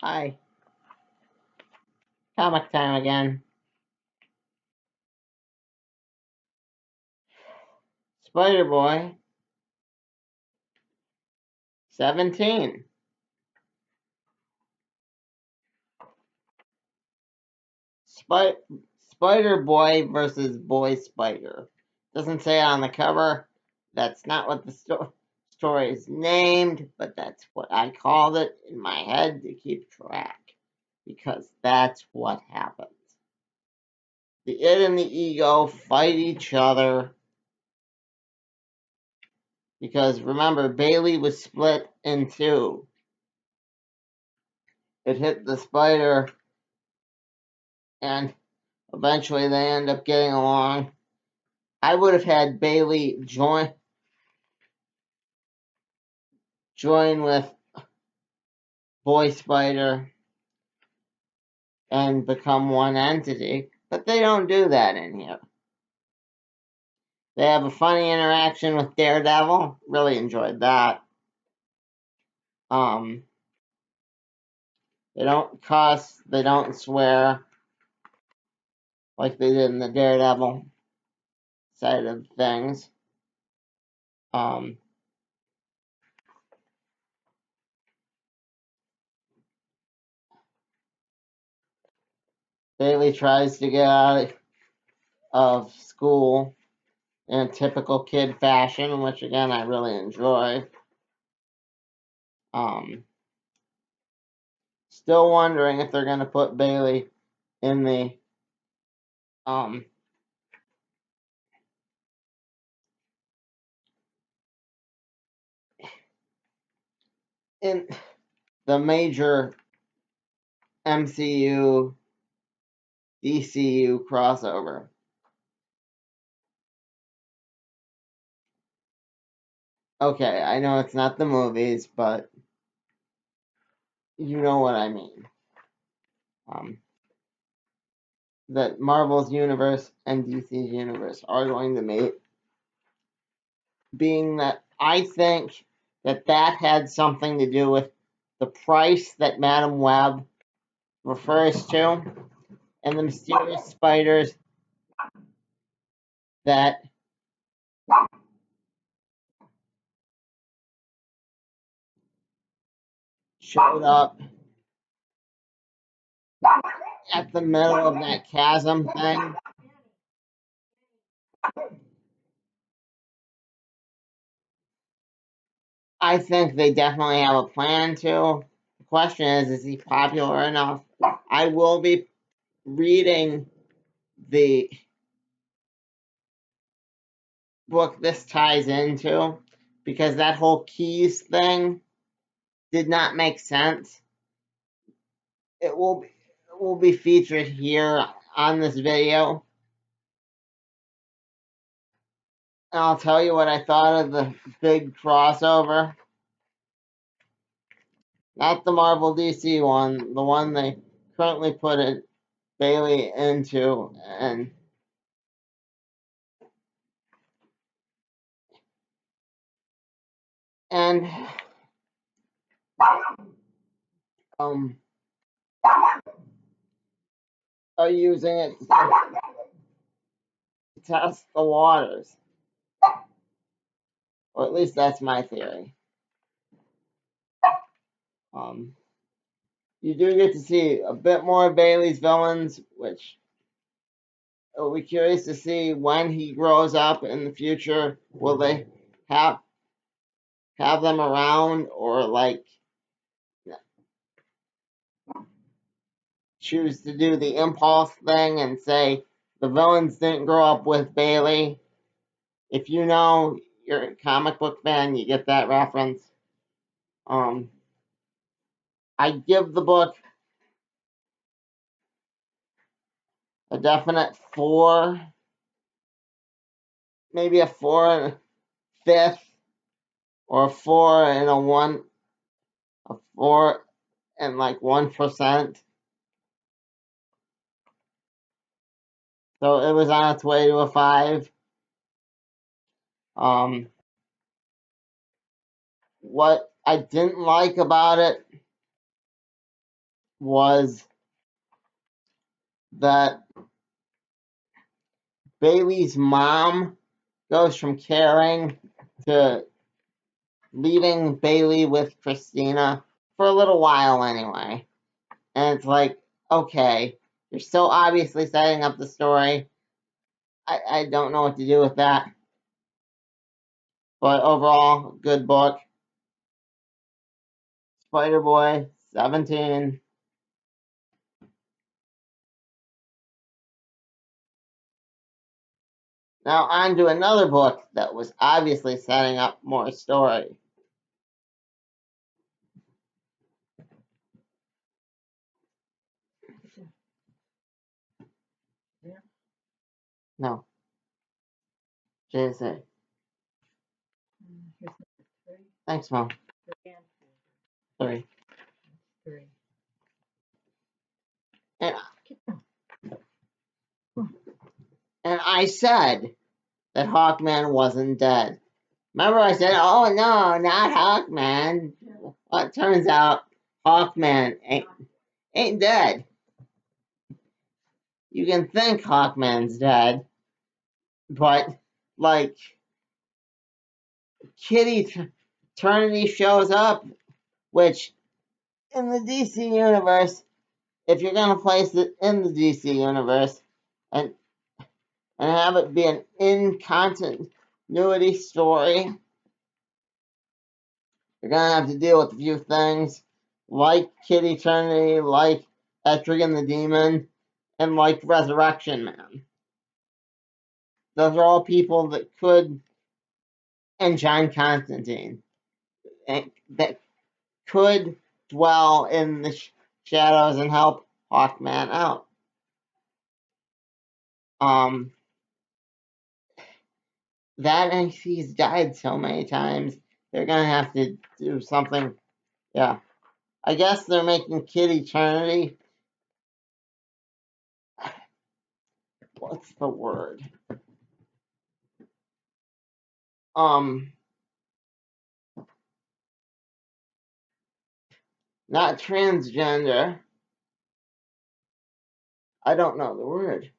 Hi. Comic time again. Spider Boy, 17. Spi- Spider Boy versus Boy Spider. Doesn't say it on the cover. That's not what the story is named, but that's what I called it in my head to keep track. Because that's what happens. The id and the ego fight each other. Because remember, Bailey was split in two. It hit the spider, and eventually they end up getting along. I would have had Bailey join with Boy Spider and become one entity, but they don't do that in here. They have a funny interaction with Daredevil. Really enjoyed that. They don't cuss. They don't swear like they did in the Daredevil side of things. Bailey tries to get out of school in a typical kid fashion, which again I really enjoy. Still wondering if they're gonna put Bailey in the in the major MCU DCU crossover. Okay, I know it's not the movies, but you know what I mean. That Marvel's universe and DC's universe are going to meet. Being that I think that had something to do with the price that Madam Web refers to and the mysterious spiders that showed up at the middle of that chasm thing. I think they definitely have a plan to. The question is he popular enough? I will be reading the book this ties into because that whole keys thing did not make sense. It will be featured here on this video. And I'll tell you what I thought of the big crossover. Not the Marvel DC one, the one they currently put it Bailey into, and are using it to test the waters. Or at least that's my theory. You do get to see a bit more of Bailey's villains, which I'll be curious to see when he grows up in the future. Will they have them around, or like choose to do the impulse thing and say the villains didn't grow up with Bailey? If you know you're a comic book fan, you get that reference. I give the book a definite 4, maybe a 4 and a 5th, or a 4 and a 1, a 4 and like 1%. So it was on its way to a 5. What I didn't like about it was that Bailey's mom goes from caring to leaving Bailey with Christina for a little while anyway. And it's like, okay, you're so obviously setting up the story. I don't know what to do with that. But overall, good book. Spider Boy, 17. Now on to another book that was obviously setting up more story. No, JSA. Thanks, Mom. 3. And, and I said that Hawkman wasn't dead. Remember I said, oh no, not Hawkman. Well, it turns out Hawkman ain't dead. You can think Hawkman's dead, but like Kitty Eternity shows up, which in the DC universe, if you're gonna place it in the DC universe and have it be an in continuity story, you're gonna have to deal with a few things like Kid Eternity, like Etrigan the Demon, and like Resurrection Man. Those are all people that could, and John Constantine, that could dwell in the shadows and help Hawkman out. That and he's died so many times, they're gonna have to do something. Yeah, I guess they're making Kid Eternity. What's the word? Not transgender. I don't know the word.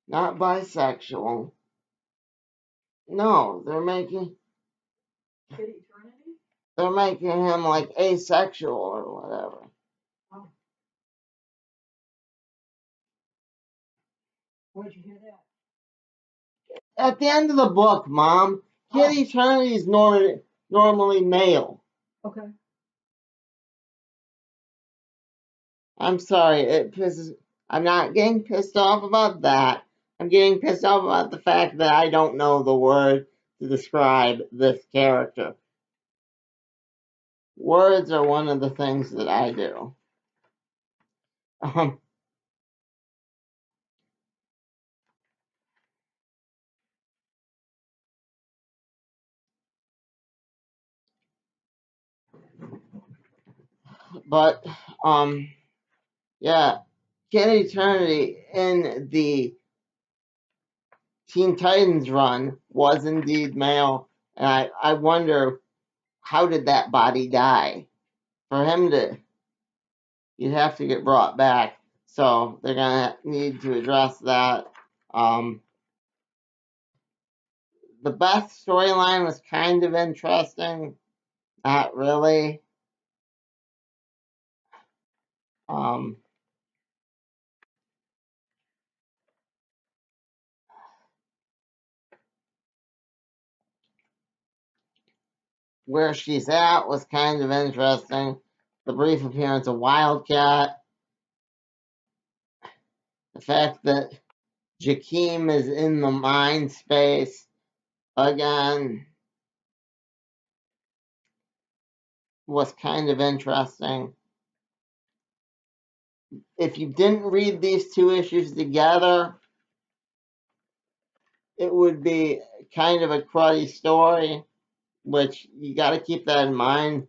Not bisexual. No, they're making him like asexual or whatever. Where'd you hear that? At the end of the book, Mom, Kid Eternity is normally male. Okay. I'm sorry, it pisses. I'm not getting pissed off about that. I'm getting pissed off about the fact that I don't know the word to describe this character. Words are one of the things that I do. But yeah, Kid Eternity in the Teen Titans run was indeed male, and I wonder how did that body die? For him to, you'd have to get brought back, so they're gonna need to address that. The Beth storyline was kind of interesting, not really. Um, where she's at was kind of interesting. The brief appearance of Wildcat, the fact that Jakeem is in the mind space again was kind of interesting. If you didn't read these two issues together, it would be kind of a cruddy story, which you got to keep that in mind.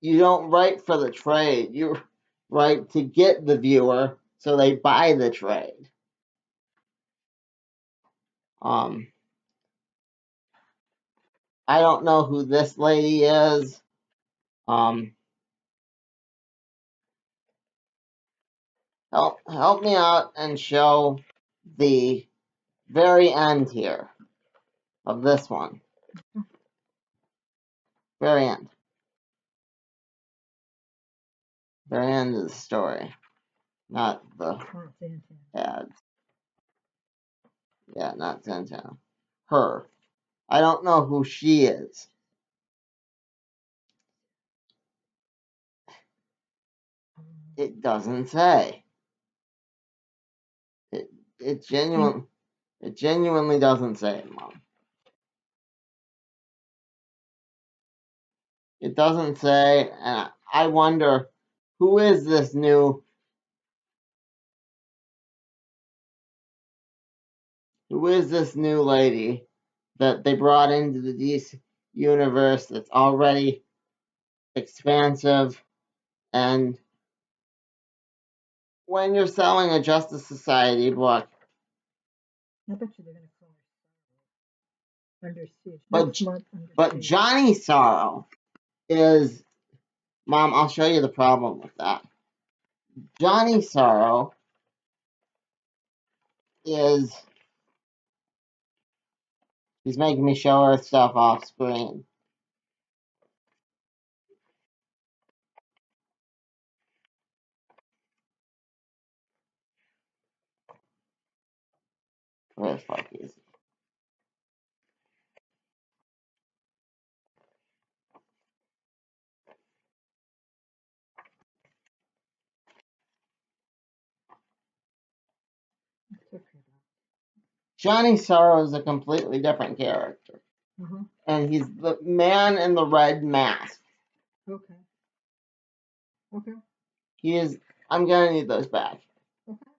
You don't write for the trade, you write to get the viewer so they buy the trade. I don't know who this lady is. Help me out and show the very end here of this one. Very end. Very end of the story, not the ads. Yeah, not Santana. Her. I don't know who she is. It doesn't say. It genuinely doesn't say it, Mom. It doesn't say, and I wonder who is this new lady that they brought into the DC universe that's already expansive. And when you're selling a Justice Society book, I bet you they're going to call her Under Siege. But- Next month, Under but Siege. Johnny Sorrow is, Mom, I'll show you the problem with that. Johnny Sorrow is, he's making me show her stuff off screen. Where the fuck is it? Johnny Sorrow is a completely different character. Mhm. And he's the man in the red mask. Okay. Okay. He is, I'm gonna need those back. Okay.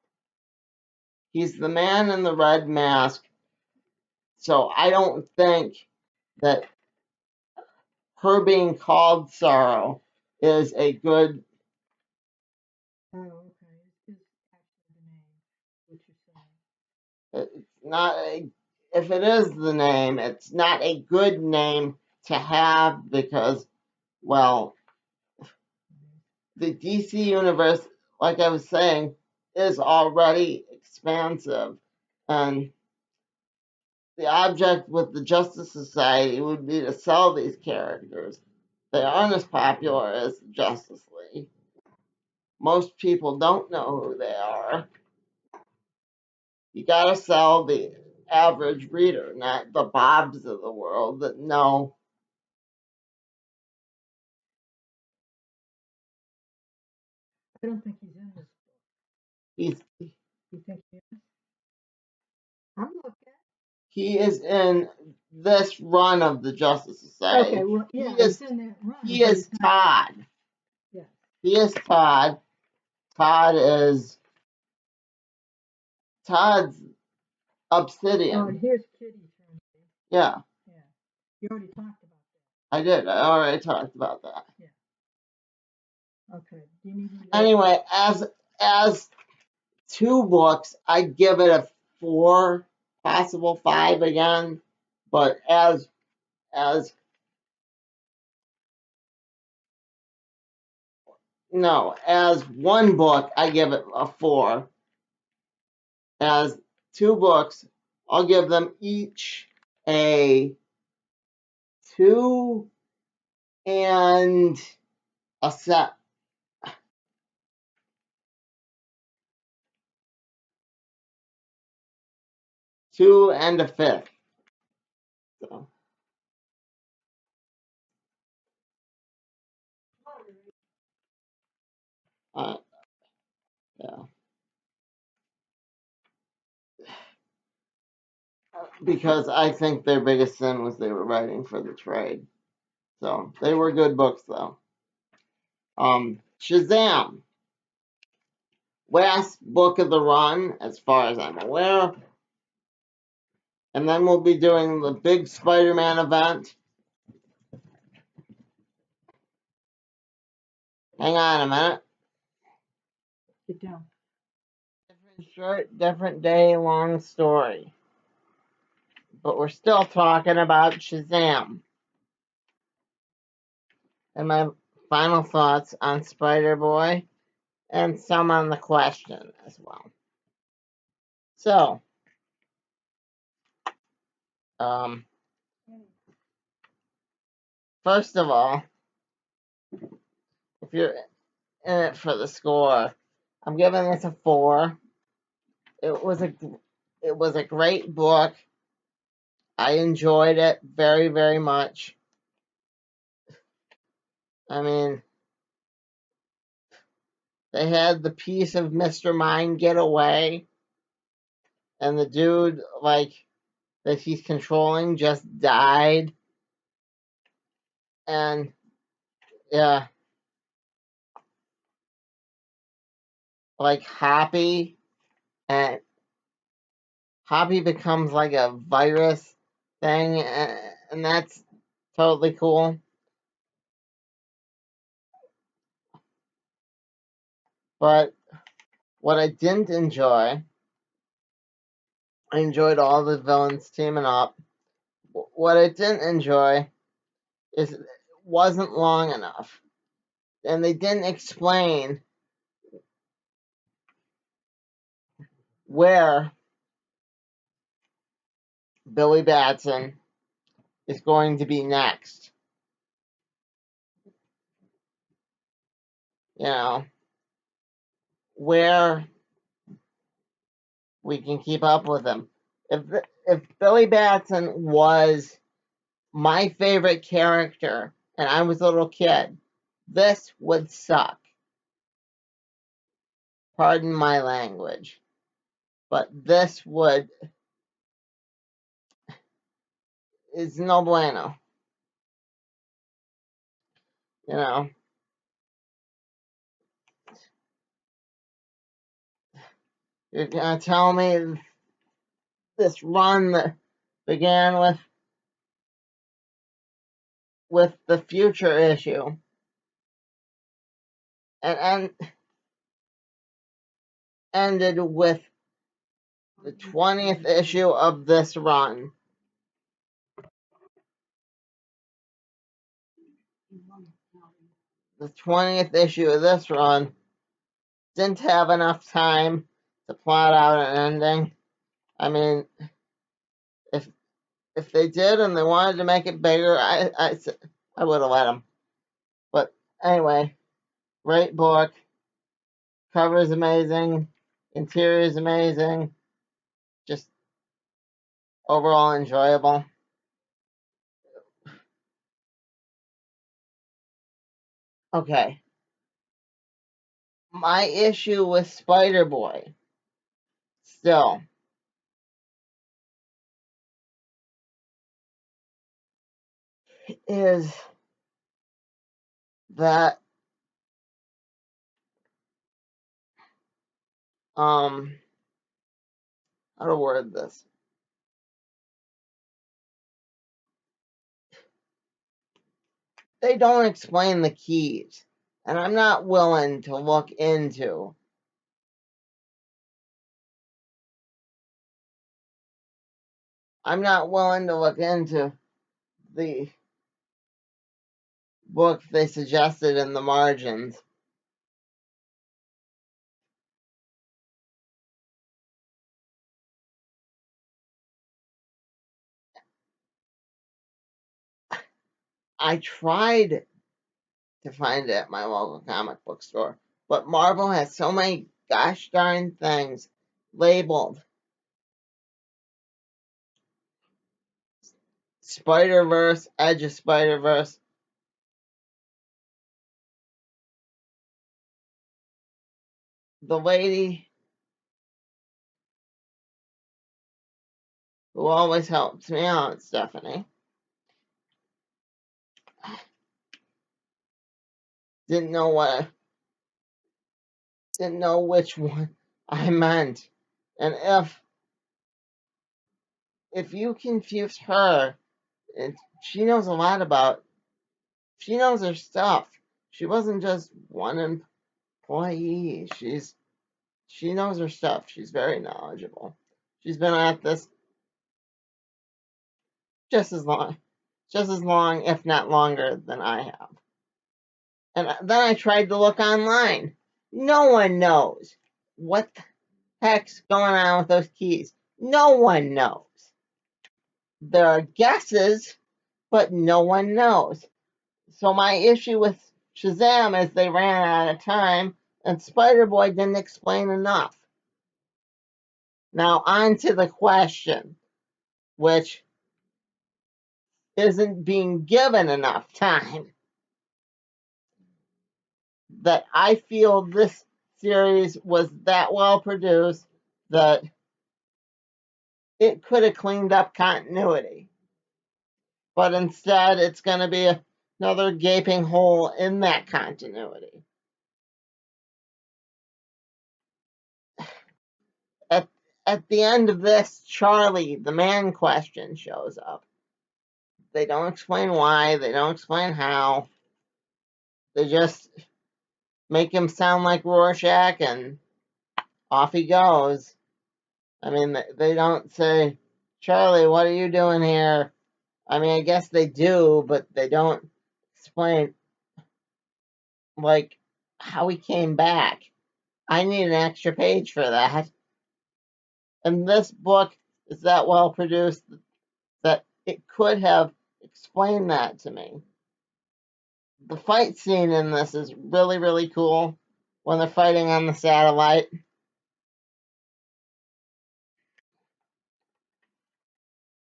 He's the man in the red mask. So I don't think that her being called Sorrow is a good, Oh, okay. It's actually the name, what you're saying. it's not a, if it is the name, it's not a good name to have because, well, the DC universe, like I was saying, is already expansive. And the object with the Justice Society would be to sell these characters. They aren't as popular as the Justice League. Most people don't know who they are. You gotta sell the average reader, not the Bobs of the world that know. I don't think he's in this book. He's You think he is? I'm looking. he is in this run of the Justice Society. Okay, well, yeah, he is he's in that run. he but is he's not- Todd. Yeah. He is Todd. Todd's Oh, Obsidian. and here's Kitty from. Yeah, Yeah. You already talked about I did. I already talked about that. that. Okay. Do you need me to? Anyway, as two books, I'd give it a 4, possible 5 again. But as no, as one book, I give it a 4. As two books, I'll give them each a 2 and a set. 2 and a 5th. So, yeah. Because I think their biggest sin was they were writing for the trade. So they were good books though. Shazam. Last book of the run, as far as I'm aware. And then we'll be doing the big Spider-Man event. Hang on a minute. Get down. Different shirt, different day, long story. but we're still talking about Shazam. And my final thoughts on Spider-Boy and some on the question as well. So, first of all, if you're in it for the score, I'm giving this a 4. It was a great book. I enjoyed it very, very much. I mean, they had the piece of Mr. Mind get away, and the dude that he's controlling just died, and yeah, Hoppy, and Hoppy becomes like a virus thing, and that's totally cool. But what I didn't enjoy, I enjoyed all the villains teaming up. What I didn't enjoy is it wasn't long enough, and they didn't explain where Billy Batson is going to be next. You know, where we can keep up with him. If Billy Batson was my favorite character and I was a little kid, this would suck. Pardon my language. But this is no bueno. You know, you're gonna tell me this run that began with the future issue and ended with the 20th issue of this run. The 20th issue of this run didn't have enough time to plot out an ending. I mean, if they did and they wanted to make it bigger, I would have let them. But anyway, great book. Cover is amazing. Interior is amazing. Just overall enjoyable. Okay. My issue with Spider-Boy still is that how to word this. They don't explain the keys, and I'm not willing to look into. I'm not willing to look into the book they suggested in the margins. I tried to find it at my local comic book store, but Marvel has so many gosh darn things labeled Spider-Verse, Edge of Spider-Verse. The lady who always helps me out, Stephanie, didn't know didn't know which one I meant. And if you confuse her, she knows a lot about, she knows her stuff. She wasn't just one employee. She knows her stuff. She's very knowledgeable. She's been at this just as long, if not longer, than I have. And then I tried to look online. No one knows what the heck's going on with those keys. No one knows. There are guesses, but no one knows. So my issue with Shazam is they ran out of time, and Spider-Boy didn't explain enough. Now on to the question, which isn't being given enough time. That I feel this series was that well produced that it could have cleaned up continuity. But instead, it's going to be another gaping hole in that continuity. At, at the end of this, Charlie, the man question, shows up. They don't explain why, they don't explain how. They just make him sound like Rorschach and off he goes. I mean, they don't say, Charlie, what are you doing here? I mean, I guess they do, but they don't explain, like, how he came back. I need an extra page for that. And this book is that well produced that it could have explained that to me. The fight scene in this is really, really cool when they're fighting on the satellite.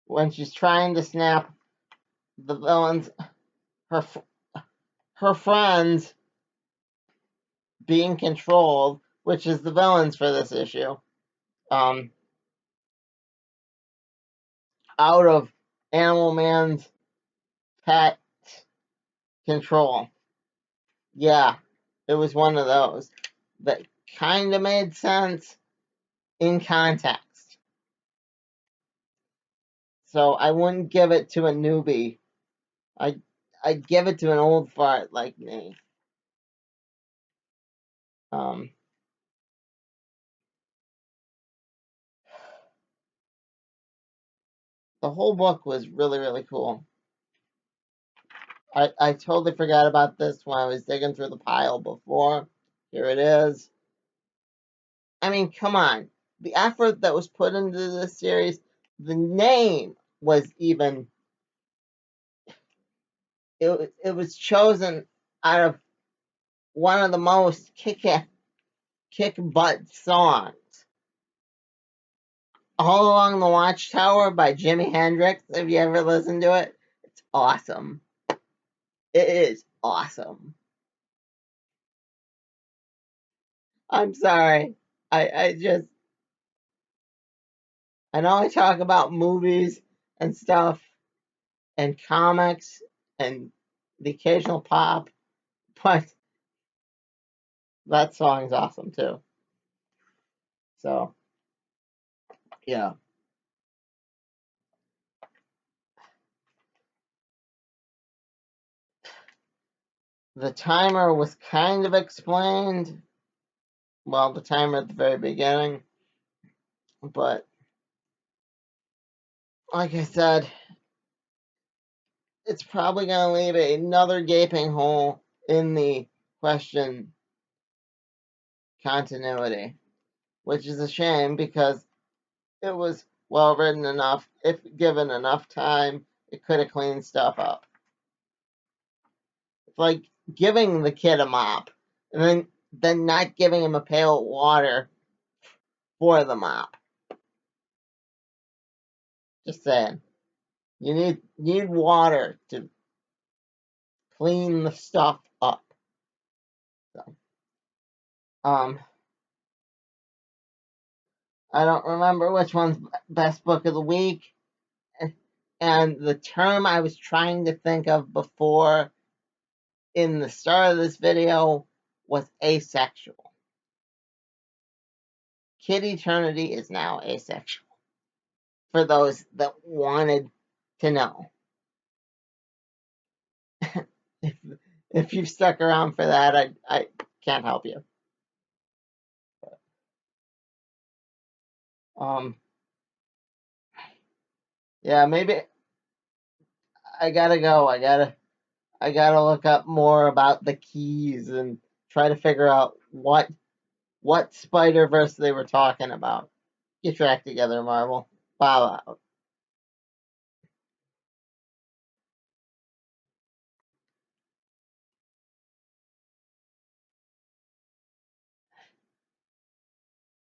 When she's trying to snap the villains, her her friends being controlled, which is the villains for this issue, um, out of Animal Man's pet control. Yeah, it was one of those that kind of made sense in context. So I wouldn't give it to a newbie. I'd give it to an old fart like me. Um, the whole book was really, really cool. I totally forgot about this when I was digging through the pile before. Here it is. I mean, come on. The effort that was put into this series, the name was even, it was chosen out of one of the most kick butt songs. All Along the Watchtower by Jimi Hendrix. Have you ever listened to it? It's awesome. It is awesome. I'm sorry. I just, I know I talk about movies and stuff and comics and the occasional pop, but that song's awesome too. So, yeah. The timer was kind of explained. Well, the timer at the very beginning. But, like I said, it's probably going to leave another gaping hole in the question continuity, which is a shame because it was well written enough. If given enough time, it could have cleaned stuff up. It's like giving the kid a mop and then not giving him a pail of water for the mop. Just saying. You need water to clean the stuff up. So, I don't remember which one's best book of the week. And the term I was trying to think of before in the start of this video was asexual. Kid Eternity is now asexual. For those that wanted to know. if, if you've stuck around for that, I can't help you. Um, yeah, I gotta go. I gotta look up more about the keys and try to figure out what Spider Verse they were talking about. Get your act together, Marvel. Bow out.